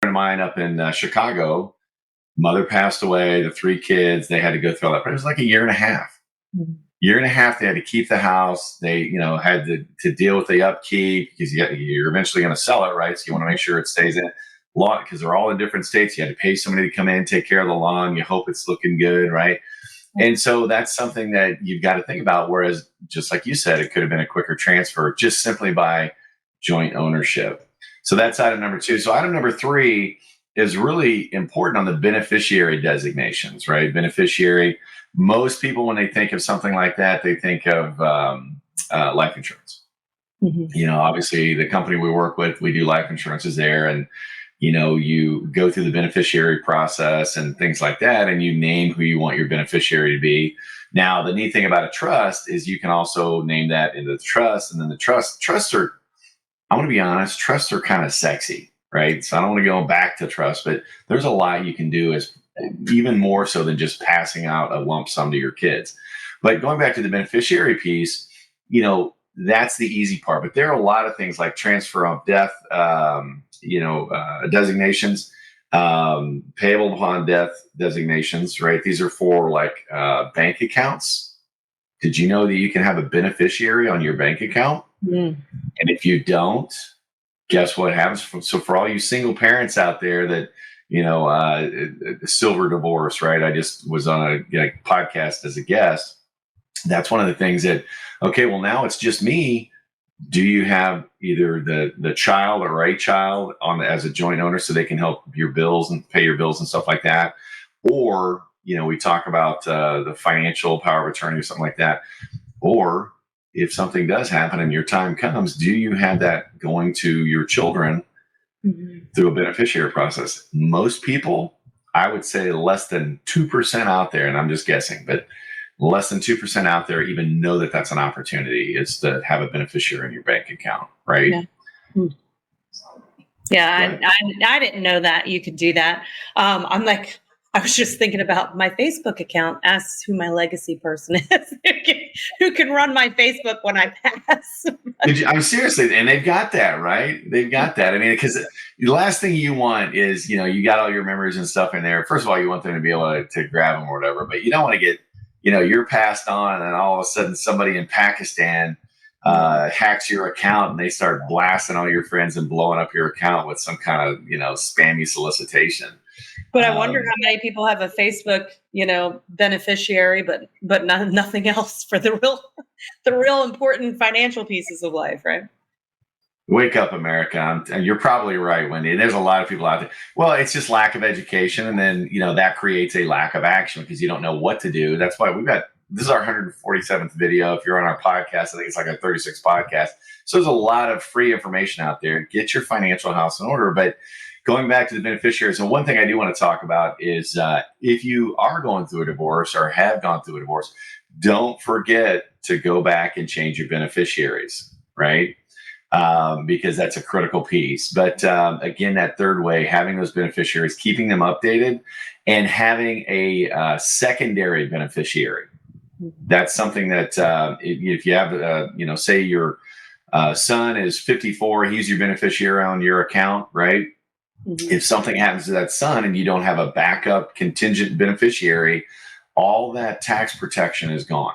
friend of mine up in Chicago, mother passed away, the three kids, they had to go through all that. But it was like a year and a half. Year and a half, they had to keep the house. They, had to deal with the upkeep because you're eventually going to sell it, right? So you want to make sure it stays in lawn because they're all in different states. You had to pay somebody to come in, take care of the lawn. You hope it's looking good, right? And so that's something that you've got to think about. Whereas, just like you said, it could have been a quicker transfer just simply by joint ownership. So that's item number two. So item number three is really important on the beneficiary designations, right? Beneficiary. Most people, when they think of something like that, they think of life insurance. Obviously, the company we work with, we do life insurances there, and you go through the beneficiary process and things like that, and you name who you want your beneficiary to be. Now, the neat thing about a trust is you can also name that into the trust, and then the trusts are, I want to be honest, trusts are kind of sexy, right? So I don't want to go back to trust, but there's a lot you can do as even more so than just passing out a lump sum to your kids. But going back to the beneficiary piece, that's the easy part. But there are a lot of things like transfer of death, designations, payable upon death designations, right? These are for like bank accounts. Did you know that you can have a beneficiary on your bank account? And if you don't, guess what happens? So for all you single parents out there that, silver divorce, right? I just was on a podcast as a guest. That's one of the things that, okay, well, now it's just me. Do you have either the child or a child on as a joint owner so they can help your bills and pay your bills and stuff like that? Or, we talk about the financial power of attorney or something like that. Or if something does happen and your time comes, do you have that going to your children through a beneficiary process? Most people, I would say less than 2% out there, and I'm just guessing, but less than 2% out there even know that that's an opportunity, is to have a beneficiary in your bank account, right? Yeah, I didn't know that you could do that. I was just thinking about my Facebook account. Asks who my legacy person is, who can run my Facebook when I pass. I'm seriously, and they've got that, right? They've got that. I mean, because the last thing you want is, you got all your memories and stuff in there. First of all, you want them to be able to grab them or whatever, but you don't want to get, you're passed on and all of a sudden somebody in Pakistan hacks your account and they start blasting all your friends and blowing up your account with some kind of, spammy solicitation. But I wonder how many people have a Facebook, beneficiary, but nothing else for the real important financial pieces of life, right? Wake up, America. And you're probably right, Wendy. There's a lot of people out there. Well, it's just lack of education. And then, that creates a lack of action because you don't know what to do. That's why this is our 147th video. If you're on our podcast, I think it's like our 36th podcast. So there's a lot of free information out there. Get your financial house in order. But going back to the beneficiaries, and one thing I do want to talk about is if you are going through a divorce or have gone through a divorce, don't forget to go back and change your beneficiaries, right? Because that's a critical piece. But again, that third way, having those beneficiaries, keeping them updated, and having a secondary beneficiary. That's something that if you have, say your son is 54, he's your beneficiary on your account, right? If something happens to that son and you don't have a backup contingent beneficiary, all that tax protection is gone.